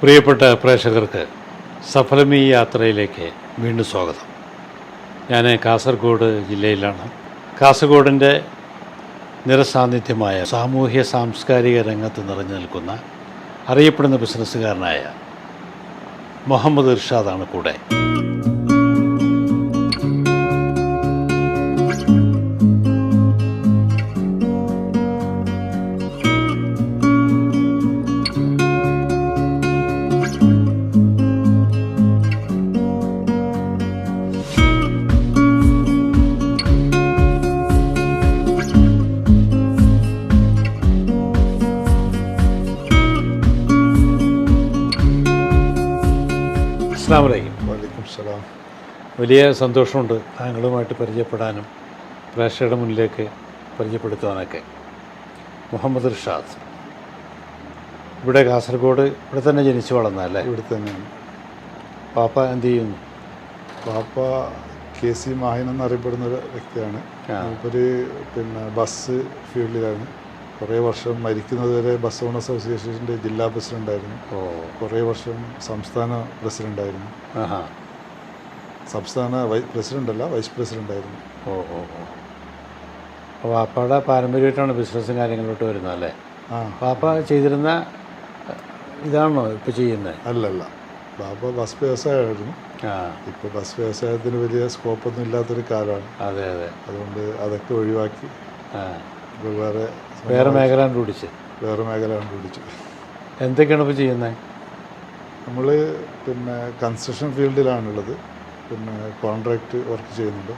പ്രിയപ്പെട്ട പ്രേക്ഷകർക്ക് സഫലമീ യാത്രയിലേക്ക് വീണ്ടും സ്വാഗതം. ഞാൻ കാസർഗോഡ് ജില്ലയിലാണ്. കാസർഗോഡിൻ്റെ നിറസാന്നിധ്യമായ സാമൂഹ്യ സാംസ്കാരിക രംഗത്ത് നിറഞ്ഞു നിൽക്കുന്ന അറിയപ്പെടുന്ന ബിസിനസ്സുകാരനായ മുഹമ്മദ് ഇർഷാദാണ് കൂടെ. വലൈക്കും. വലിയ സന്തോഷമുണ്ട് താങ്കളുമായിട്ട് പരിചയപ്പെടാനും പ്രേക്ഷകരുടെ മുന്നിലേക്ക് പരിചയപ്പെടുത്താനൊക്കെ. മുഹമ്മദ് ഇർഷാദ് ഇവിടെ കാസർഗോഡ് ഇവിടെ തന്നെ ജനിച്ചു വളർന്നല്ലേ? ഇവിടെ തന്നെയാണ്. പാപ്പ എന്ത് ചെയ്യുന്നു? പാപ്പ KC മാഹിൻ എന്നറിയപ്പെടുന്ന ഒരു വ്യക്തിയാണ്. ഒരു ബസ് ഫീൽഡിലാണ്. കുറേ വർഷം മരിക്കുന്നത് വരെ ബസ് ഓണേഴ്സ് അസോസിയേഷൻ്റെ ജില്ലാ പ്രസിഡൻ്റായിരുന്നു. കുറേ വർഷം സംസ്ഥാന പ്രസിഡൻ്റായിരുന്നു. സംസ്ഥാന പ്രസിഡൻ്റല്ല, വൈസ് പ്രസിഡൻ്റായിരുന്നു. അപ്പോൾ പാപ്പയുടെ പാരമ്പര്യമായിട്ടാണ് ബിസിനസ്സും കാര്യങ്ങളിലോട്ട് വരുന്നത് അല്ലേ? പാപ്പ ചെയ്തിരുന്ന ഇതാണോ ഇപ്പോൾ ചെയ്യുന്നത്? അല്ലല്ല, പാപ്പ ബസ് വ്യവസായമായിരുന്നു. ഇപ്പോൾ ബസ് വ്യവസായത്തിന് വലിയ സ്കോപ്പൊന്നും ഇല്ലാത്തൊരു കാലമാണ്. അതെ അതെ. അതുകൊണ്ട് അതൊക്കെ ഒഴിവാക്കി ഇപ്പോൾ വേറെ മേഖല കണ്ടുപിടിച്ച് എന്തൊക്കെയാണ് ഇപ്പോൾ ചെയ്യുന്നത്? നമ്മൾ കൺസ്ട്രക്ഷൻ ഫീൽഡിലാണുള്ളത്. കോൺട്രാക്റ്റ് വർക്ക് ചെയ്യുന്നുണ്ട്.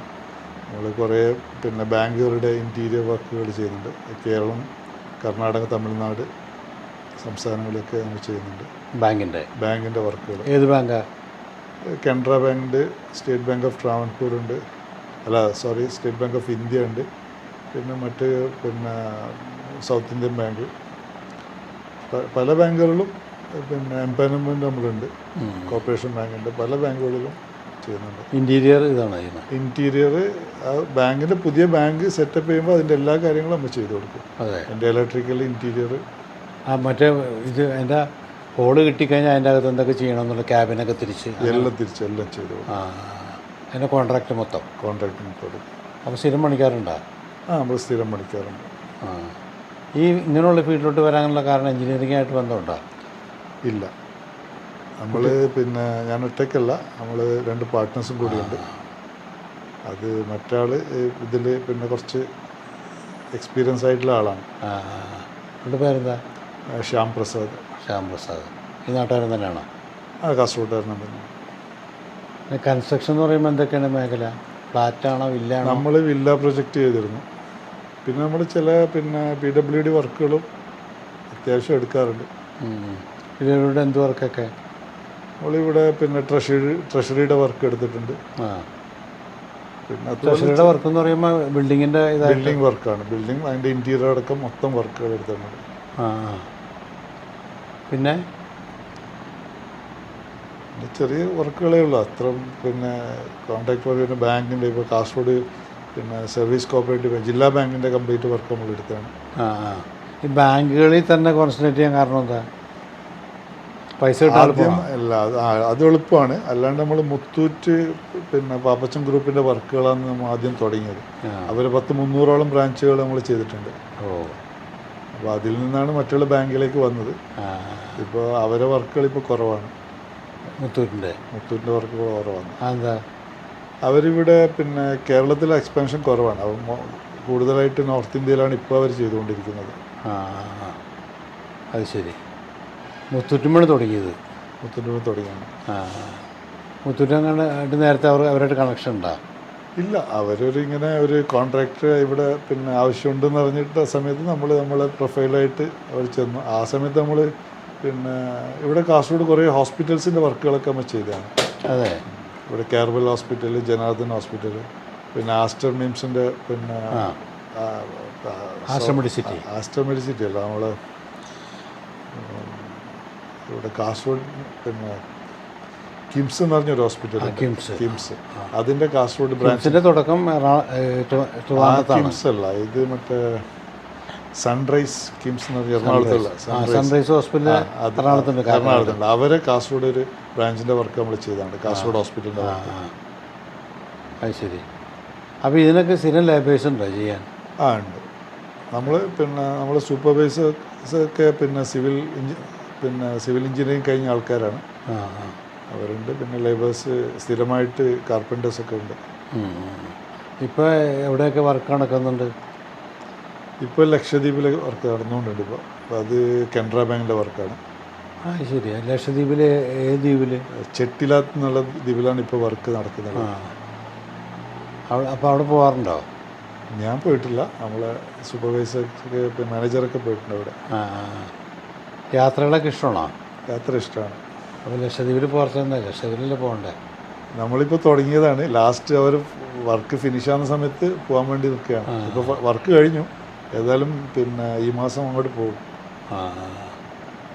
നമ്മൾ കുറേ ബാങ്കുകളുടെ ഇൻറ്റീരിയർ വർക്കുകൾ ചെയ്യുന്നുണ്ട്. കേരളം, കർണാടക, തമിഴ്നാട് സംസ്ഥാനങ്ങളിലൊക്കെ നമ്മൾ ചെയ്യുന്നുണ്ട്. ബാങ്കിൻ്റെ വർക്കുകൾ. ഏത് ബാങ്കാ? കനറ ബാങ്ക് ഉണ്ട്, സ്റ്റേറ്റ് ബാങ്ക് ഓഫ് ട്രാവൻകൂർ ഉണ്ട്, സ്റ്റേറ്റ് ബാങ്ക് ഓഫ് ഇന്ത്യ ഉണ്ട്, മറ്റ് സൗത്ത് ഇന്ത്യൻ ബാങ്ക്, പല ബാങ്കുകളിലും എംപാനൽമെൻറ്റ് നമ്മളുണ്ട്. കോർപ്പറേഷൻ ബാങ്കുണ്ട്, പല ബാങ്കുകളിലും ചെയ്യുന്നുണ്ട്. ഇൻറ്റീരിയർ ഇതാണ് ഇൻറ്റീരിയർ ബാങ്കിൻ്റെ പുതിയ ബാങ്ക് സെറ്റപ്പ് ചെയ്യുമ്പോൾ അതിൻ്റെ എല്ലാ കാര്യങ്ങളും നമ്മൾ ചെയ്തു കൊടുക്കും. എൻ്റെ ഇലക്ട്രിക്കൽ ഇൻറ്റീരിയർ മറ്റേ ഇത് അതിൻ്റെ ഹോള് കിട്ടിക്കഴിഞ്ഞാൽ അതിൻ്റെ അകത്ത് എന്തൊക്കെ ചെയ്യണം എന്നുള്ള ക്യാബിനൊക്കെ എല്ലാം ചെയ്തു കൊടുക്കും. അതിൻ്റെ കോൺട്രാക്റ്റ് മൊത്തം അപ്പോൾ സ്ഥിരം പണിക്കാറുണ്ടോ? നമ്മൾ സ്ഥിരം പണിക്കാറുണ്ട്. ഈ ഇങ്ങനെയുള്ള ഫീൽഡിലോട്ട് വരാനുള്ള കാരണം എഞ്ചിനീയറിംഗ് ആയിട്ട് ബന്ധമുണ്ടോ? ഇല്ല, നമ്മൾ ഞാൻ ഒറ്റയ്ക്കല്ല, നമ്മൾ 2 പാർട്ട്നേഴ്സും കൂടിയുണ്ട്. അത് മറ്റാൾ ഇതിൽ കുറച്ച് എക്സ്പീരിയൻസ് ആയിട്ടുള്ള ആളാണ്. എൻ്റെ പേരെന്താ? ശ്യാം പ്രസാദ്. ഈ നാട്ടുകാരൻ തന്നെയാണോ? കാസർഗോഡുകാരൻ തന്നെ. കൺസ്ട്രക്ഷൻ എന്ന് പറയുമ്പോൾ എന്തൊക്കെയാണ് മേഖല? ഫ്ലാറ്റാണോ, വില്ലാണോ? നമ്മൾ വില്ല പ്രൊജക്റ്റ് ചെയ്തിരുന്നു. പിന്നെ നമ്മൾ ചില PWD വർക്കുകളും അത്യാവശ്യം എടുക്കാറുണ്ട്. ഇതിലൂടെ എന്ത് വർക്കൊക്കെ? നമ്മളിവിടെ ട്രഷറിയുടെ വർക്ക് എടുത്തിട്ടുണ്ട്. ട്രഷറിയുടെ വർക്ക് എന്ന് പറയുമ്പോൾ ബിൽഡിംഗ് വർക്കാണ്. ബിൽഡിംഗ് അതിൻ്റെ ഇൻറ്റീരിയർ അടക്കം മൊത്തം വർക്കുകൾ എടുത്തിട്ടുണ്ട്. പിന്നെ ചെറിയ വർക്കുകളേ ഉള്ളൂ. അത്ര കോൺട്രാക്ട് വർക്ക്. ബാങ്കിൻ്റെ ഇപ്പോൾ കാസർഗോഡ് സർവീസ് കോപ്പറേറ്റീവ് ജില്ലാ ബാങ്കിൻ്റെ കംപ്ലീറ്റ് വർക്ക് നമ്മൾ എടുത്താണ്. ഈ ബാങ്കുകളിൽ തന്നെ കോൺസെൻട്രേറ്റ് ചെയ്യാൻ കാരണം എന്താ? പൈസ ആദ്യം അല്ല, അത് എളുപ്പമാണ്. അല്ലാണ്ട് നമ്മൾ മുത്തൂറ്റ് പാപ്പച്ചൻ ഗ്രൂപ്പിൻ്റെ വർക്കുകളാണ് നമ്മൾ ആദ്യം തുടങ്ങിയത്. അവർ 300-ഓളം ബ്രാഞ്ചുകൾ നമ്മൾ ചെയ്തിട്ടുണ്ട്. അപ്പോൾ അതിൽ നിന്നാണ് മറ്റുള്ള ബാങ്കിലേക്ക് വന്നത്. ഇപ്പോൾ അവരെ വർക്കുകൾ ഇപ്പോൾ കുറവാണ്. മുത്തൂറ്റിൻ്റെ വർക്കുകൾ കുറവാണ്. എന്താ? അവരിവിടെ കേരളത്തിലെ എക്സ്പാൻഷൻ കുറവാണ്. കൂടുതലായിട്ട് നോർത്ത് ഇന്ത്യയിലാണ് ഇപ്പോൾ അവർ ചെയ്തുകൊണ്ടിരിക്കുന്നത്. അത് ശരി. മുത്തൂറ്റുമ്പോൾ തുടങ്ങിയത്? മുത്തൂറ്റുമ്പോൾ തുടങ്ങിയാണ്. മുത്തൂറ്റ് നേരത്തെ അവരായിട്ട് കണക്ഷൻ ഉണ്ടോ? ഇല്ല, ഇങ്ങനെ ഒരു കോൺട്രാക്ടർ ഇവിടെ ആവശ്യമുണ്ടെന്ന് അറിഞ്ഞിട്ട് സമയത്ത് നമ്മളെ പ്രൊഫൈലായിട്ട് അവർ ചെന്നു. ആ സമയത്ത് നമ്മൾ ഇവിടെ കാസർഗോഡ് കുറേ ഹോസ്പിറ്റൽസിൻ്റെ വർക്കുകളൊക്കെ നമ്മൾ ചെയ്തതാണ്. അതെ. ഇവിടെ കാർബൽ ഹോസ്പിറ്റൽ, ജനാർദ്ദൻ ഹോസ്പിറ്റൽ, ആസ്റ്റർ മിംസിൻ്റെ ആസ്റ്റർ മെഡിസിറ്റി അല്ല, നമ്മൾ ഇവിടെ കാസർഗോഡ് കിംസ് എന്ന് പറഞ്ഞൊരു ഹോസ്പിറ്റൽ, കിംസ്, അതിൻ്റെ കാസർഗോഡ് ബ്രാഞ്ചിൻ്റെ തുടക്കം കിംസ് അല്ല, ഇത് മറ്റേ സൺറൈസ് കിംസ് എന്ന് പറഞ്ഞ എറണാകുളത്തുള്ള സൺറൈസ് ഹോസ്പിറ്റൽ എറണാകുളത്തുണ്ട്. എറണാകുളത്തുണ്ട്. അവരെ കാസർഗോഡ് ഒരു ബ്രാഞ്ചിൻ്റെ വർക്ക് നമ്മൾ ചെയ്താണ്, കാസർഗോഡ് ഹോസ്പിറ്റലിൻ്റെ വർക്ക്. അത് ശരി. അപ്പോൾ ഇതിനൊക്കെ സ്ഥിരം ലേബേഴ്സ് ഉണ്ടോ ചെയ്യാൻ? ഉണ്ട്. നമ്മൾ സൂപ്പർവൈസേഴ്സൊക്കെ സിവിൽ എഞ്ചിനീയറിംഗ് കഴിഞ്ഞ ആൾക്കാരാണ്. അവരുണ്ട്. പിന്നെ ലേബേഴ്സ് സ്ഥിരമായിട്ട് കാർപ്പൻറ്റേഴ്സൊക്കെ ഉണ്ട്. ഇപ്പോൾ എവിടെയൊക്കെ വർക്ക് നടക്കുന്നുണ്ട്? ഇപ്പോൾ ലക്ഷദ്വീപിൽ വർക്ക് നടന്നുകൊണ്ടുണ്ട്. ഇപ്പോൾ അത് കനറ ബാങ്കിൻ്റെ വർക്കാണ്. ശരി. ലക്ഷദ്വീപിൽ ഏത് ദ്വീപിൽ? ചെട്ടിലാത്ത് എന്നുള്ള ദ്വീപിലാണ് ഇപ്പോൾ വർക്ക് നടക്കുന്നത്. അപ്പോൾ അവിടെ പോകാറുണ്ടോ? ഞാൻ പോയിട്ടില്ല. നമ്മളെ സൂപ്പർവൈസർക്ക് മാനേജറൊക്കെ പോയിട്ടുണ്ട് അവിടെ. യാത്രകളൊക്കെ ഇഷ്ടമാണോ? യാത്ര ഇഷ്ടമാണ്. അപ്പോൾ ലക്ഷദ്വീപിൽ പോകാറുണ്ട്? ലക്ഷദ്വീപിൽ പോകണ്ടേ? നമ്മളിപ്പോൾ തുടങ്ങിയതാണ്. ലാസ്റ്റ് അവർ വർക്ക് ഫിനിഷ് ആകുന്ന സമയത്ത് പോകാൻ വേണ്ടി നിൽക്കുകയാണ്. ഇപ്പോൾ വർക്ക് കഴിഞ്ഞു. ഏതായാലും ഈ മാസം അങ്ങോട്ട് പോകും.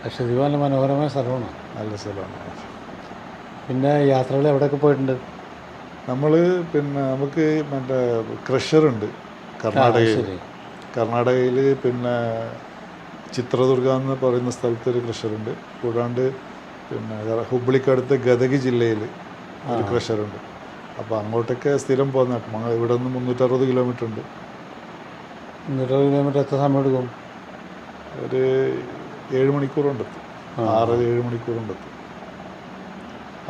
ലക്ഷദ്വീപ് നല്ല മനോഹരമായ സ്ഥലമാണ്. നല്ല സ്ഥലമാണ്. പിന്നെ യാത്രകൾ എവിടെയൊക്കെ പോയിട്ടുണ്ട്? നമ്മൾ നമുക്ക് മറ്റേ ക്രഷറുണ്ട് കർണാടകയിൽ. കർണാടകയിൽ ചിത്രദുർഗ എന്ന് പറയുന്ന സ്ഥലത്തൊരു ക്രഷറുണ്ട്. കൂടാണ്ട് ഹുബ്ലിക്കടുത്ത് ഗദഗി ജില്ലയിൽ ഒരു ക്രഷറുണ്ട്. അപ്പോൾ അങ്ങോട്ടൊക്കെ സ്ഥിരം പോകുന്ന ഇവിടെ നിന്ന് 360 കിലോമീറ്റർ ഉണ്ട്. 360 കിലോമീറ്റർ എത്ര സമയം എടുക്കും? ഒരു 7 മണിക്കൂർ കൊണ്ടെത്തും. 6-7 മണിക്കൂർ കൊണ്ടെത്തും.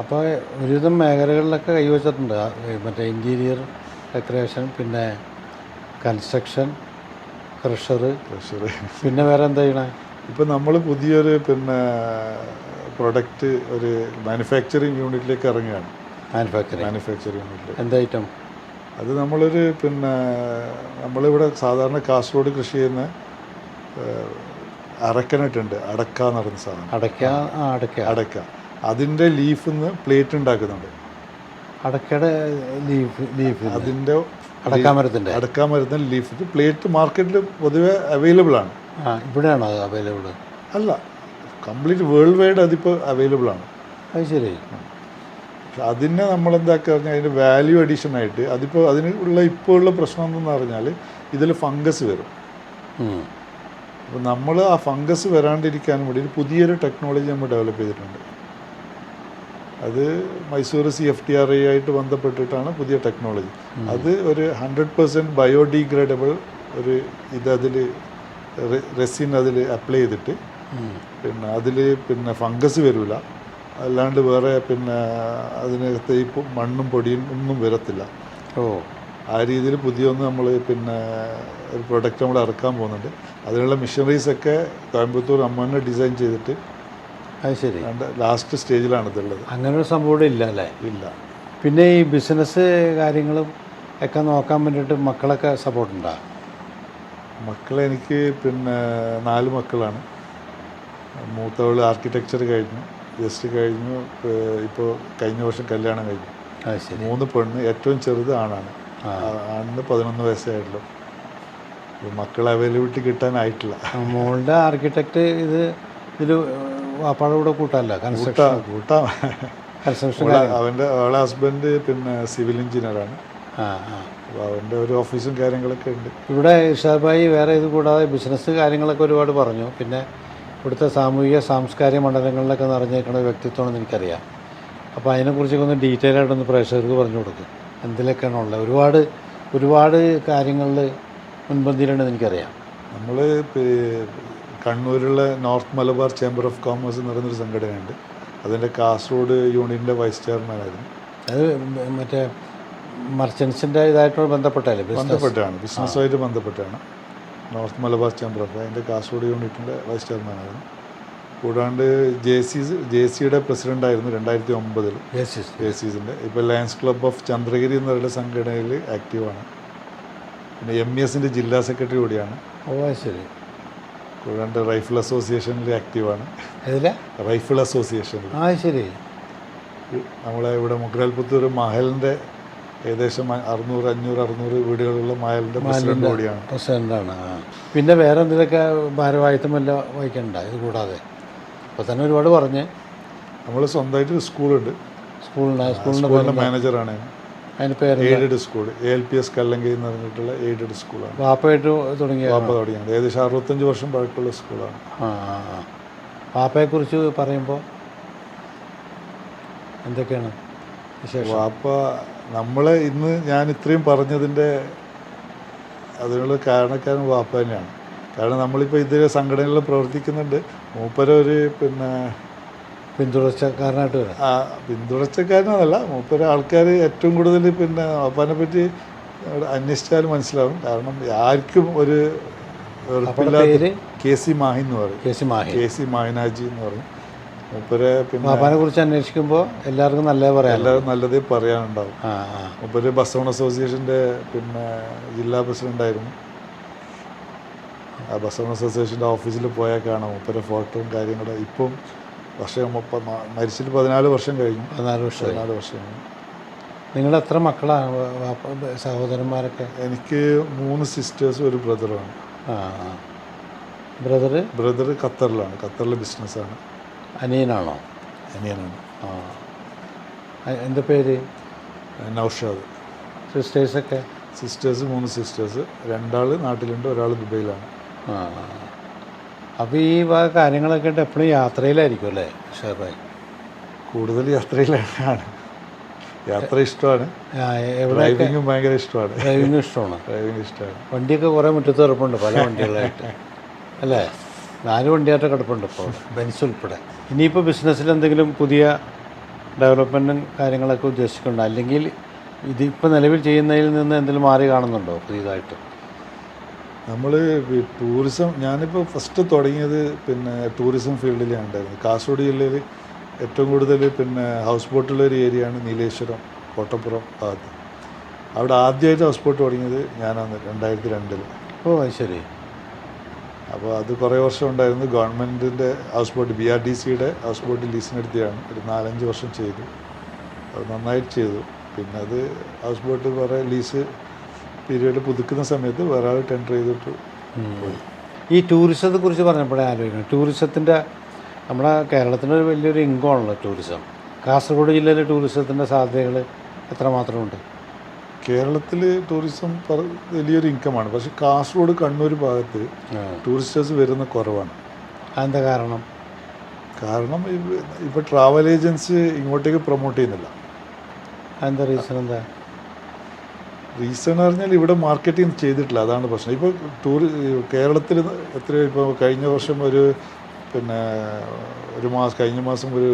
അപ്പോൾ ഒരുവിധം മേഖലകളിലൊക്കെ കൈവച്ചിട്ടുണ്ട്. മറ്റേ ഇൻറ്റീരിയർ ഡെക്കറേഷൻ, പിന്നെ കൺസ്ട്രക്ഷൻ, ക്രഷർ. പിന്നെ വേറെ എന്താ ചെയ്യണേ? ഇപ്പം നമ്മൾ പുതിയൊരു പ്രൊഡക്റ്റ് ഒരു മാനുഫാക്ചറിങ് യൂണിറ്റിലേക്ക് ഇറങ്ങുകയാണ്. മാനുഫാക്ചറിങ് യൂണിറ്റിൽ എന്താ ഐറ്റം? അത് നമ്മളൊരു നമ്മളിവിടെ സാധാരണ കാസർഗോഡ് കൃഷി ചെയ്യുന്ന അരക്കനട്ടുണ്ട്, അടക്ക എന്ന് പറയുന്ന സാധനം. അടക്ക അതിൻ്റെ ലീഫിൽ നിന്ന് പ്ലേറ്റ് ഉണ്ടാക്കുന്നുണ്ട്. അടക്കയുടെ ലീഫ് അതിൻ്റെ അടക്കാമരത്തിൻ്റെ ലീഫ് പ്ലേറ്റ് മാർക്കറ്റിൽ പൊതുവെ അവൈലബിൾ ആണ്. ഇവിടെയാണോ അത് അവൈലബിൾ? അല്ല, കംപ്ലീറ്റ് വേൾഡ് വൈഡ് അതിപ്പോൾ അവൈലബിൾ ആണ്. അത് ശരി. അതിനെ നമ്മളെന്താക്കുക പറഞ്ഞാൽ അതിൻ്റെ വാല്യൂ അഡീഷനായിട്ട് ഇപ്പോൾ ഉള്ള പ്രശ്നം എന്തെന്ന് പറഞ്ഞാൽ ഇതിൽ ഫംഗസ് വരും. അപ്പോൾ നമ്മൾ ആ ഫംഗസ് വരാണ്ടിരിക്കാൻ വേണ്ടി ഒരു പുതിയൊരു ടെക്നോളജി നമ്മൾ ഡെവലപ്പ് ചെയ്തിട്ടുണ്ട്. അത് മൈസൂർ CFTRI ആയിട്ട് ബന്ധപ്പെട്ടിട്ടാണ് പുതിയ ടെക്നോളജി. അത് ഒരു 100% ബയോഡീഗ്രേഡബിൾ ഒരു അതിൽ റെസിൻ അതിൽ അപ്ലൈ ചെയ്തിട്ട് അതിൽ ഫംഗസ് വരില്ല. അല്ലാണ്ട് വേറെ അതിനകത്ത് ഈ മണ്ണും പൊടിയും ഒന്നും വരത്തില്ല. ആ രീതിയിൽ പുതിയൊന്ന് നമ്മൾ ഒരു പ്രൊഡക്റ്റ് നമ്മൾ ഇറക്കാൻ പോകുന്നുണ്ട്. അതിനുള്ള മിഷനറീസൊക്കെ കോയമ്പത്തൂർ അമ്മനെ ഡിസൈൻ ചെയ്തിട്ട് അത് ശരി ലാസ്റ്റ് സ്റ്റേജിലാണ് ഇതുള്ളത്. അങ്ങനെ ഒരു സംഭവം ഇല്ല അല്ലേ? ഇല്ല. പിന്നെ ഈ ബിസിനസ് കാര്യങ്ങളും ഒക്കെ നോക്കാൻ വേണ്ടിയിട്ട് മക്കളൊക്കെ സപ്പോർട്ടുണ്ടോ? മക്കളെ എനിക്ക് 4 മക്കളാണ്. മൂത്തവൾ ആർക്കിടെക്ചർ കഴിഞ്ഞു, ജസ്റ്റ് കഴിഞ്ഞു. ഇപ്പോൾ കഴിഞ്ഞ വർഷം കല്യാണം കഴിഞ്ഞു. 3 പെണ്ണ്, ഏറ്റവും ചെറുത് ആണാണ്. ആണിന് 11 വയസ്സേ ആയിട്ടുള്ളൂ. മക്കളെ അവൈലബിലിറ്റി കിട്ടാനായിട്ടില്ല. മോളുടെ ആർക്കിടെക്റ്റ് ഇതിൽ വാപ്പാടെ കൂടെ കൂട്ടാമല്ല, കൂട്ടാം. കൺസ്ട്രക്ഷൻ. അവളുടെ ഹസ്ബൻഡ് സിവിൽ എഞ്ചിനീയറാണ്. അപ്പോൾ അവൻ്റെ ഒരു ഓഫീസും കാര്യങ്ങളൊക്കെ ഉണ്ട്. ഇവിടെ ഇർഷാദ് വേറെ ഇത് കൂടാതെ ബിസിനസ് കാര്യങ്ങളൊക്കെ ഒരുപാട് പറഞ്ഞു. പിന്നെ ഇവിടുത്തെ സാംസ്കാരിക മണ്ഡലങ്ങളിലൊക്കെ നിറഞ്ഞേക്കുന്ന വ്യക്തിത്വമാണെന്ന് എനിക്കറിയാം. അപ്പോൾ അതിനെക്കുറിച്ചൊക്കെ ഒന്ന് ഡീറ്റെയിൽ ആയിട്ടൊന്ന് പ്രേക്ഷകർക്ക് പറഞ്ഞു കൊടുക്കും. എന്തിലൊക്കെയാണ് ഉള്ളത്? ഒരുപാട് കാര്യങ്ങളിൽ മുൻപന്തിയിലുണ്ടെന്ന് എനിക്കറിയാം. നമ്മൾ കണ്ണൂരുള്ള north Malabar chamber of commerce എന്ന് പറയുന്നൊരു സംഘടനയുണ്ട്. അതിൻ്റെ കാസർഗോഡ് യൂണിയൻ്റെ വൈസ് ചെയർമാനായിരുന്നു. അത് മറ്റേ മർച്ചൻസിൻ്റെ ഇതായിട്ട് ബന്ധപ്പെട്ടാണ്, ബിസിനസ്സുമായിട്ട് ബന്ധപ്പെട്ടാണ്. നോർത്ത് മലബാർ ചേംബർ ഓഫ് അതിൻ്റെ കാസർഗോഡ് യൂണിറ്റിൻ്റെ വൈസ് ചെയർമാനായിരുന്നു. കൂടാണ്ട് JCയുടെ പ്രസിഡൻ്റായിരുന്നു 2009. JCസിൻ്റെ ഇപ്പോൾ ലയൺസ് ക്ലബ് ഓഫ് ചന്ദ്രഗിരി എന്ന് പറയുന്ന സംഘടനയിൽ ആക്റ്റീവാണ്. പിന്നെ MESൻ്റെ ജില്ലാ സെക്രട്ടറി കൂടിയാണ്. ശരി. കൂടാണ്ട് റൈഫിൾ അസോസിയേഷനിൽ ആക്റ്റീവാണ്. റൈഫിൾ അസോസിയേഷനിൽ. ശരി. നമ്മളെ ഇവിടെ മുഗ്രാൽപുത്തൂർ മഹലിൻ്റെ ഏകദേശം 600 വീടുകളുള്ള മഹലിൻ്റെ പ്രസിഡന്റ് കൂടിയാണ്. പ്രസിഡൻ്റാണ്. പിന്നെ വേറെ എന്തെങ്കിലുമൊക്കെ ഭാരവാഹിത്വം വല്ല വഹിക്കണ്ട ഇത് കൂടാതെ? അപ്പോൾ തന്നെ ഒരുപാട് പറഞ്ഞ്. നമ്മൾ സ്വന്തമായിട്ട് സ്കൂളുണ്ട്. സ്കൂളിൻ്റെ മാനേജറാണ്. അതിന് പേര് എയ്ഡഡ് സ്കൂൾ ALPS കല്ലങ്കി എന്ന് പറഞ്ഞിട്ടുള്ള എയ്ഡഡ് സ്കൂളാണ്. വാപ്പയായിട്ട് തുടങ്ങിയ വാപ്പ തുടങ്ങിയത് ഏകദേശം 65 വർഷം പഴക്കമുള്ള സ്കൂളാണ്. വാപ്പയെക്കുറിച്ച് പറയുമ്പോൾ എന്തൊക്കെയാണ് വിശേഷം? വാപ്പ നമ്മളെ ഇന്ന് ഞാൻ ഇത്രയും പറഞ്ഞതിൻ്റെ അതിനുള്ള കാരണക്കാരൻ വാപ്പ തന്നെയാണ്. കാരണം നമ്മളിപ്പോൾ ഇതിലെ സംഘടനകളിൽ പ്രവർത്തിക്കുന്നുണ്ട്. മൂപ്പര ഒരു പിന്തുടർച്ചക്കാരനായിട്ട് വരാം. പിന്തുടർച്ചക്കാരനല്ല, മൂപ്പര ആൾക്കാർ ഏറ്റവും കൂടുതൽ വാപ്പാനെ പറ്റി അന്വേഷിച്ചാൽ മനസ്സിലാവും. കാരണം ആർക്കും ഒരു പേര് KC മാഹി എന്ന് പറയും. KC മാഹിനാജി എന്ന് പറയും. മൂപ്പരെ വാപ്പാനെ കുറിച്ച് അന്വേഷിക്കുമ്പോൾ എല്ലാവർക്കും നല്ലതേ പറയാം, എല്ലാവരും നല്ലതേ പറയാനുണ്ടാവും. മൂപ്പര് ബസവൺ അസോസിയേഷൻ്റെ ജില്ലാ പ്രസിഡൻ്റായിരുന്നു. ആ ബസവൺ അസോസിയേഷൻ്റെ ഓഫീസിൽ പോയാൽ കാണാം മൂപ്പരെ ഫോട്ടോയും കാര്യങ്ങളും. ഇപ്പം മരിച്ചിട്ട് 14 വർഷം കഴിഞ്ഞു. 14 വർഷം കഴിഞ്ഞു. നിങ്ങൾ എത്ര മക്കളാണ് സഹോദരന്മാരൊക്കെ? എനിക്ക് 3 സിസ്റ്റേഴ്സും ഒരു ബ്രദറുമാണ്. ബ്രദർ ഖത്തറിലാണ്. ഖത്തറിലെ ബിസിനസ്സാണ്. അനിയനാണോ? അനിയനാണ്. എന്താ പേര്? നൗഷാദ്. സിസ്റ്റേഴ്സൊക്കെ? സിസ്റ്റേഴ്സ് 3 സിസ്റ്റേഴ്സ്, 2 നാട്ടിലുണ്ട്, 1 ദുബൈയിലാണ്. അപ്പോൾ ഈ കാര്യങ്ങളൊക്കെ ആയിട്ട് എപ്പോഴും യാത്രയിലായിരിക്കും അല്ലേ ഷെയറായി? കൂടുതൽ യാത്രയിലാണ്. യാത്ര ഇഷ്ടമാണ്. ഡ്രൈവിങ്ങും ഭയങ്കര ഇഷ്ടമാണ്. ഡ്രൈവിംഗ് ഇഷ്ടമാണ്. വണ്ടിയൊക്കെ കുറേ മുറ്റത്ത് കിടപ്പുണ്ട്, പല വണ്ടികളായിട്ട് അല്ലേ? 4 വണ്ടിയായിട്ട് കിടപ്പുണ്ട് ഇപ്പോൾ, ബെൻസ് ഉൾപ്പെടെ. ഇനിയിപ്പോൾ ബിസിനസ്സിൽ എന്തെങ്കിലും പുതിയ ഡെവലപ്മെൻറ്റും കാര്യങ്ങളൊക്കെ ഉദ്ദേശിക്കുന്നുണ്ടോ? അല്ലെങ്കിൽ ഇതിപ്പോൾ നിലവിൽ ചെയ്യുന്നതിൽ നിന്ന് എന്തെങ്കിലും മാറി കാണുന്നുണ്ടോ പുതിയതായിട്ട്? നമ്മൾ ടൂറിസം, ഞാനിപ്പോൾ ഫസ്റ്റ് തുടങ്ങിയത് ടൂറിസം ഫീൽഡിലാണ് ഉണ്ടായിരുന്നത്. കാസർഗോഡ് ജില്ലയിൽ ഏറ്റവും കൂടുതൽ ഹൗസ് ബോട്ടുള്ളൊരു ഏരിയയാണ് നീലേശ്വരം, കോട്ടപ്പുറം ഭാഗത്ത്. അവിടെ ആദ്യമായിട്ട് ഹൗസ് ബോട്ട് തുടങ്ങിയത് ഞാനാണ് 2002. ഓ അത് ശരി. അപ്പോൾ അത് കുറേ വർഷം ഉണ്ടായിരുന്നു. ഗവൺമെൻറ്റിൻ്റെ ഹൗസ് ബോട്ട് BRDCയുടെ ഹൗസ് ബോട്ട് ലീസിനെടുത്തിയാണ് ഒരു 4-5 വർഷം ചെയ്തു. അത് നന്നായിട്ട് ചെയ്തു. പിന്നെ അത് ഹൗസ് ബോട്ട് കുറേ ലീസ് പീരീഡ് പുതുക്കുന്ന സമയത്ത് വേറെ ആൾ ടെൻഡർ ചെയ്തിട്ട് പോയി. ഈ ടൂറിസത്തെ കുറിച്ച് പറഞ്ഞപ്പോഴേ ആലോചിക്കണം. ടൂറിസത്തിൻ്റെ നമ്മുടെ കേരളത്തിൻ്റെ ഒരു വലിയൊരു ഇൻകമാണല്ലോ ടൂറിസം. കാസർഗോഡ് ജില്ലയിലെ ടൂറിസത്തിൻ്റെ സാധ്യതകൾ എത്രമാത്രമുണ്ട്? കേരളത്തിൽ ടൂറിസം വലിയൊരു ഇൻകമാണ്. പക്ഷേ കാസർഗോഡ്, കണ്ണൂർ ഭാഗത്ത് ടൂറിസ്റ്റേഴ്സ് വരുന്ന കുറവാണ്. അതെന്താ കാരണം? ഇപ്പോൾ ട്രാവൽ ഏജൻസി ഇങ്ങോട്ടേക്ക് പ്രൊമോട്ട് ചെയ്യുന്നില്ല. അതെന്താ റീസൺ? എന്താ റീസൺ എന്ന് പറഞ്ഞാൽ ഇവിടെ മാർക്കറ്റിംഗ് ചെയ്തിട്ടില്ല, അതാണ് പ്രശ്നം. ഇപ്പോൾ കേരളത്തിൽ ഇപ്പോൾ കഴിഞ്ഞ വർഷം കഴിഞ്ഞ മാസം ഒരു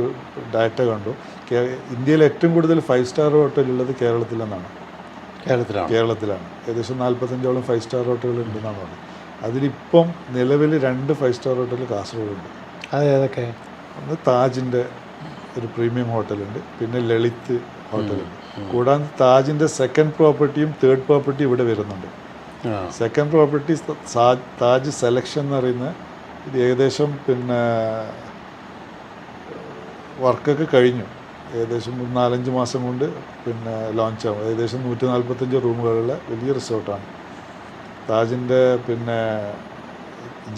ഡാറ്റ കണ്ടു. ഇന്ത്യയിൽ ഏറ്റവും കൂടുതൽ 5 സ്റ്റാർ ഹോട്ടലുള്ളത് കേരളത്തിലെന്നാണ്. കേരളത്തിലാണ് ഏകദേശം 45ഓളം 5 സ്റ്റാർ ഹോട്ടലുകൾ ഉണ്ടെന്നാണ് പറഞ്ഞത്. അതിലിപ്പം നിലവിൽ 2 5 സ്റ്റാർ ഹോട്ടൽ കാസർഗോഡുണ്ട്. അത് ഏതൊക്കെ? ഒന്ന് താജിൻ്റെ ഒരു പ്രീമിയം ഹോട്ടലുണ്ട്, പിന്നെ ലളിത് ഹോട്ടലുണ്ട്. കൂടാതെ താജിൻ്റെ സെക്കൻഡ് പ്രോപ്പർട്ടിയും തേർഡ് പ്രോപ്പർട്ടിയും ഇവിടെ വരുന്നുണ്ട്. സെക്കൻഡ് പ്രോപ്പർട്ടി താജ് സെലക്ഷൻ എന്ന് പറയുന്ന ഇത് ഏകദേശം വർക്കൊക്കെ കഴിഞ്ഞു. ഏകദേശം 4-5 മാസം കൊണ്ട് ലോഞ്ചാകും. ഏകദേശം 145 റൂമുകളുള്ള വലിയ റിസോർട്ടാണ്. താജിൻ്റെ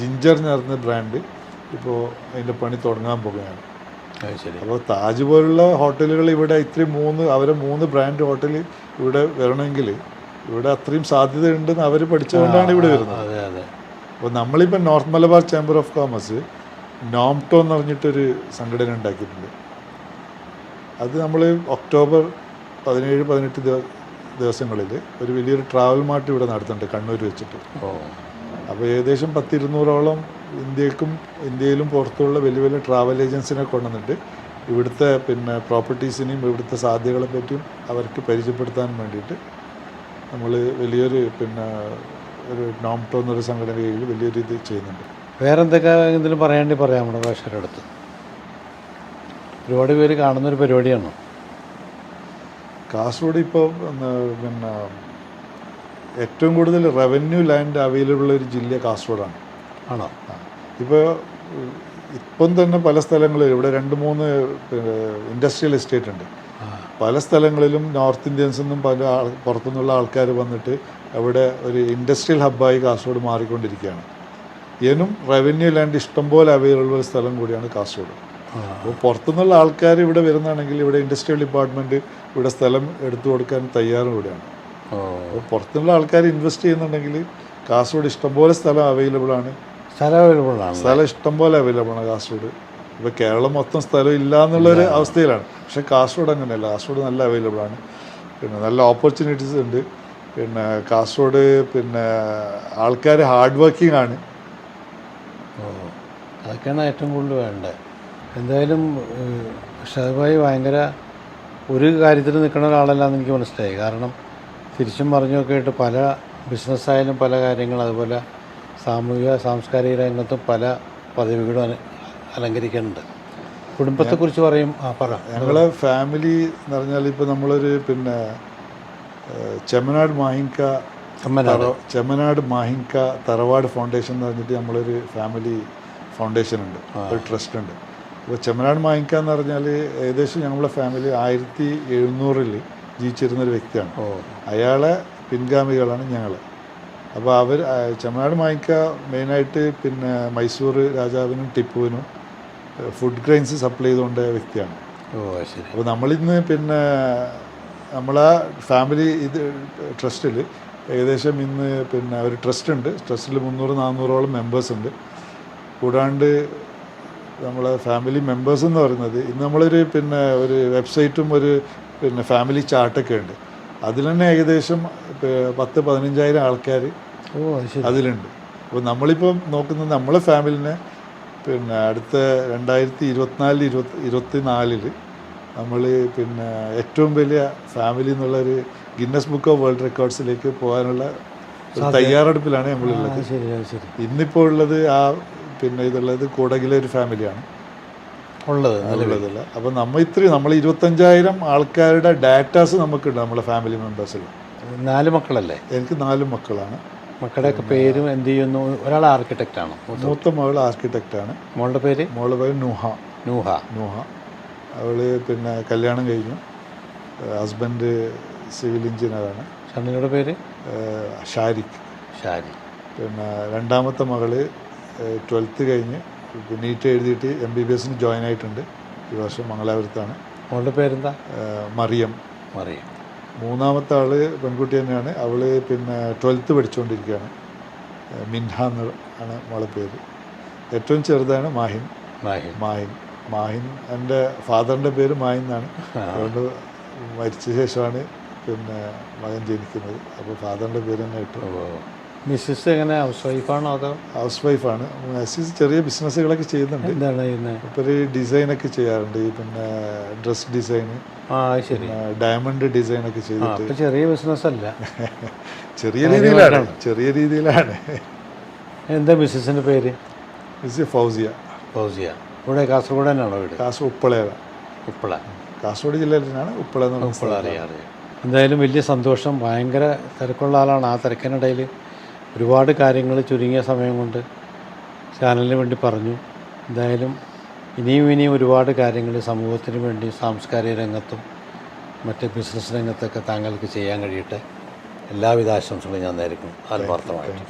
ജിഞ്ചർ എന്ന് പറയുന്ന ബ്രാൻഡ് ഇപ്പോൾ അതിൻ്റെ പണി തുടങ്ങാൻ പോകുകയാണ്. അപ്പോൾ താജ് പോലുള്ള ഹോട്ടലുകൾ ഇവിടെ അവരെ 3 ബ്രാൻഡ് ഹോട്ടൽ ഇവിടെ വരണമെങ്കിൽ ഇവിടെ അത്രയും സാധ്യത ഉണ്ടെന്ന് അവർ പഠിച്ചുകൊണ്ടാണ് ഇവിടെ വരുന്നത്. അപ്പോൾ നമ്മളിപ്പോൾ north Malabar chamber of commerce നോംടോ എന്ന് പറഞ്ഞിട്ടൊരു സംഘടന ഉണ്ടാക്കിയിട്ടുണ്ട്. അത് നമ്മൾ ഒക്ടോബർ 17-18 ദിവസങ്ങളിൽ ഒരു വലിയൊരു ട്രാവൽ മാർട്ട് ഇവിടെ നടത്തുന്നുണ്ട് കണ്ണൂർ വെച്ചിട്ട്. അപ്പോൾ ഏകദേശം 100-200ഓളം ഇന്ത്യയിലും പുറത്തുള്ള വലിയ വലിയ ട്രാവൽ ഏജൻസിനെ കൊണ്ടുവന്നിട്ട് ഇവിടുത്തെ പ്രോപ്പർട്ടീസിനെയും ഇവിടുത്തെ സാധ്യതകളെ പറ്റിയും അവർക്ക് പരിചയപ്പെടുത്താൻ വേണ്ടിയിട്ട് നമ്മൾ വലിയൊരു ഒരു നോംടോ എന്നൊരു സംഘടനയിൽ വലിയൊരു ഇത് ചെയ്യുന്നുണ്ട്. വേറെ എന്തൊക്കെ എന്തെങ്കിലും പറയാണ്ടി പറയാം നമ്മുടെ പ്രേക്ഷകരുടെ അടുത്ത്? ഒരുപാട് പേര് കാണുന്നൊരു പരിപാടിയാണ് കാസർഗോഡ്. ഇപ്പോൾ ഏറ്റവും കൂടുതൽ റവന്യൂ ലാൻഡ് അവൈലബിൾ ഒരു ജില്ല കാസർഗോഡാണ്. ആണോ? ഇപ്പം തന്നെ പല സ്ഥലങ്ങളിലും ഇവിടെ 2-3 ഇൻഡസ്ട്രിയൽ എസ്റ്റേറ്റ് ഉണ്ട്. പല സ്ഥലങ്ങളിലും നോർത്ത് ഇന്ത്യൻസിൽ നിന്നും പുറത്തുനിന്നുള്ള ആൾക്കാർ വന്നിട്ട് അവിടെ ഒരു ഇൻഡസ്ട്രിയൽ ഹബ്ബായി കാസർഗോഡ് മാറിക്കൊണ്ടിരിക്കുകയാണ്. ഇതിനും റവന്യൂ ലാൻഡ് ഇഷ്ടംപോലെ അവൈലബിൾ സ്ഥലം കൂടിയാണ് കാസർഗോഡ്. അപ്പോൾ പുറത്തുനിന്നുള്ള ആൾക്കാർ ഇവിടെ വരുന്നതാണെങ്കിൽ ഇവിടെ ഇൻഡസ്ട്രിയൽ ഡിപ്പാർട്ട്മെൻറ്റ് ഇവിടെ സ്ഥലം എടുത്തു കൊടുക്കാൻ തയ്യാറും കൂടിയാണ്. അപ്പോൾ പുറത്തുനിന്നുള്ള ആൾക്കാർ ഇൻവെസ്റ്റ് ചെയ്യുന്നുണ്ടെങ്കിൽ കാസർഗോഡ് ഇഷ്ടംപോലെ സ്ഥലം അവൈലബിൾ ആണ്. സ്ഥലം ഇഷ്ടംപോലെ അവൈലബിൾ ആണ് കാസർഗോഡ്. ഇപ്പോൾ കേരളം മൊത്തം സ്ഥലം ഇല്ല എന്നുള്ളൊരു അവസ്ഥയിലാണ്. പക്ഷേ കാസർഗോഡ് അങ്ങനെയല്ല. കാസർഗോഡ് നല്ല അവൈലബിൾ ആണ്. പിന്നെ നല്ല ഓപ്പർച്യൂണിറ്റീസ് ഉണ്ട്. പിന്നെ കാസർഗോഡ് പിന്നെ ആൾക്കാർ ഹാർഡ് വർക്കിംഗ് ആണ്. അതൊക്കെയാണ് ഏറ്റവും കൂടുതൽ വേണ്ടത്. എന്തായാലും ഷാഹിബായി ഭയങ്കര ഒരു കാര്യത്തിൽ നിൽക്കുന്ന ഒരാളല്ലാന്ന് എനിക്ക് മനസ്സിലായി. കാരണം തിരിച്ചും പറഞ്ഞൊക്കെ ആയിട്ട് പല ബിസിനസ്സായാലും പല കാര്യങ്ങൾ, അതുപോലെ സാമൂഹിക സാംസ്കാരിക രംഗത്തും പല പദവികളും അലങ്കരിക്കുന്നുണ്ട്. കുടുംബത്തെക്കുറിച്ച് പറയും. പറ. ഞങ്ങളെ ഫാമിലി എന്ന് പറഞ്ഞാൽ ഇപ്പോൾ നമ്മളൊരു പിന്നെ ചെമ്മനാട് മാഹിങ്ക തറവാട് ഫൗണ്ടേഷൻ എന്ന് പറഞ്ഞിട്ട് നമ്മളൊരു ഫാമിലി ഫൗണ്ടേഷൻ ഉണ്ട്, ഒരു ട്രസ്റ്റ് ഉണ്ട്. അപ്പോൾ ചെമ്മനാട് മാഹിങ്ക എന്ന് പറഞ്ഞാൽ ഏകദേശം ഞങ്ങളുടെ ഫാമിലി 1700 ജീവിച്ചിരുന്നൊരു വ്യക്തിയാണ്. അയാളെ പിൻഗാമികളാണ് ഞങ്ങൾ. അപ്പോൾ അവർ ചെമ്മനാട് മാഹിങ്ക മെയിനായിട്ട് പിന്നെ മൈസൂർ രാജാവിനും ടിപ്പുവിനും ഫുഡ് ഗ്രെയിൻസ് സപ്ലൈ ചെയ്തുകൊണ്ട വ്യക്തിയാണ്. അപ്പോൾ നമ്മളിന്ന് പിന്നെ നമ്മളെ ഫാമിലി ട്രസ്റ്റിൽ ഏകദേശം ഇന്ന് പിന്നെ ഒരു ട്രസ്റ്റ് ഉണ്ട്. ട്രസ്റ്റിൽ 300-400ഓളം മെമ്പേഴ്സ് ഉണ്ട്. കൂടാണ്ട് നമ്മളെ ഫാമിലി മെമ്പേഴ്സ് എന്ന് പറയുന്നത് ഇന്ന് നമ്മളൊരു പിന്നെ ഒരു വെബ്സൈറ്റും ഒരു പിന്നെ ഫാമിലി ചാർട്ടൊക്കെ ഉണ്ട്. അതിൽ തന്നെ ഏകദേശം 10-15,000 ആൾക്കാർ അതിലുണ്ട്. അപ്പോൾ നമ്മളിപ്പം നോക്കുന്നത് നമ്മളെ ഫാമിലിനെ പിന്നെ അടുത്ത 2024 നമ്മൾ പിന്നെ ഏറ്റവും വലിയ ഫാമിലി എന്നുള്ളൊരു ഗിന്നസ് ബുക്ക് ഓഫ് വേൾഡ് റെക്കോർഡ്സിലേക്ക് പോകാനുള്ള തയ്യാറെടുപ്പിലാണ് നമ്മളുള്ളത്. ഇന്നിപ്പോൾ ഉള്ളത് പിന്നെ ഇതുള്ളത് കൂടകിലെ ഒരു ഫാമിലിയാണ് ഉള്ളതല്ല. അപ്പോൾ നമ്മൾ 25,000 ആൾക്കാരുടെ ഡാറ്റാസ് നമുക്കുണ്ട് നമ്മളെ ഫാമിലി മെമ്പേഴ്സിൽ. 4 മക്കളല്ലേ? എനിക്ക് 4 മക്കളാണ്. മക്കളുടെയൊക്കെ പേരും എന്ത് ചെയ്യുന്നു? ഒരാൾ ആർക്കിടെക്റ്റാണ്, മൂത്ത മകൾ ആർക്കിടെക്റ്റാണ്. മോളുടെ പേര് നൂഹ. അവൾ പിന്നെ കല്യാണം കഴിഞ്ഞു. ഹസ്ബൻഡ് സിവിൽ എഞ്ചിനീയറാണ്. ഷണ്ണിയുടെ പേര് ഷാരിഖ്. പിന്നെ രണ്ടാമത്തെ മകള് 12th കഴിഞ്ഞ് നീറ്റ് എഴുതിയിട്ട് MBBS ജോയിൻ ആയിട്ടുണ്ട്. ഈ വർഷം മംഗലാപുരത്താണ്. മോളുടെ പേരെന്താ? മറിയം. മൂന്നാമത്തെ ആൾ പെൺകുട്ടി തന്നെയാണ്. അവൾ പിന്നെ 12th പഠിച്ചുകൊണ്ടിരിക്കുകയാണ്. മിൻഹ എന്നാണ് മോളെ പേര്. ഏറ്റവും ചെറുതാണ് മാഹിൻ. എൻ്റെ ഫാദറിൻ്റെ പേര് മാഹിൻ എന്നാണ്. അതുകൊണ്ട് മരിച്ച ശേഷമാണ് പിന്നെ മകൻ ജനിക്കുന്നത്. അപ്പോൾ ഫാദറിൻ്റെ പേര് തന്നെ ഇട്ടു. മിസ്സസ് എങ്ങനെ ഹൗസ് വൈഫാണോ? അതോ? ഹൗസ് വൈഫാണ്. മിസ്സസ് ചെറിയ ബിസിനസ്സുകളൊക്കെ ചെയ്യുന്നുണ്ട്. എന്താണ് ചെയ്യുന്നത്? ഇപ്പോൾ ഒരു ഡിസൈനൊക്കെ ചെയ്യാറുണ്ട്. ഈ പിന്നെ ഡ്രസ് ഡിസൈന്, ഡയമണ്ട് ഡിസൈനൊക്കെ ചെയ്തിട്ട്. ചെറിയ ബിസിനസ് അല്ല, ചെറിയ രീതിയിലാണ്. എന്താ മിസ്സസിൻ്റെ പേര്? മിസ്സസ് ഫൗസിയ. ഇവിടെ കാസർഗോഡ് തന്നെയാണോ വീട്? കാസർഗോഡ് ഉപ്പള. കാസർഗോഡ് ജില്ലയിൽ തന്നെയാണ്. ഉപ്പള അറിയാം. എന്തായാലും വലിയ സന്തോഷം. ഭയങ്കര തിരക്കുള്ള ആളാണ്. ആ തിരക്കിനിടയിൽ ഒരുപാട് കാര്യങ്ങൾ ചുരുങ്ങിയ സമയം കൊണ്ട് ചാനലിന് വേണ്ടി പറഞ്ഞു. എന്തായാലും ഇനിയും ഒരുപാട് കാര്യങ്ങൾ സമൂഹത്തിന് വേണ്ടി സാംസ്കാരിക രംഗത്തും മറ്റ് ബിസിനസ് രംഗത്തൊക്കെ താങ്കൾക്ക് ചെയ്യാൻ കഴിയട്ടെ. എല്ലാവിധ ആശംസകളും ഞാൻ നേരിടുന്നു ആത്മാർത്ഥമായിട്ട്.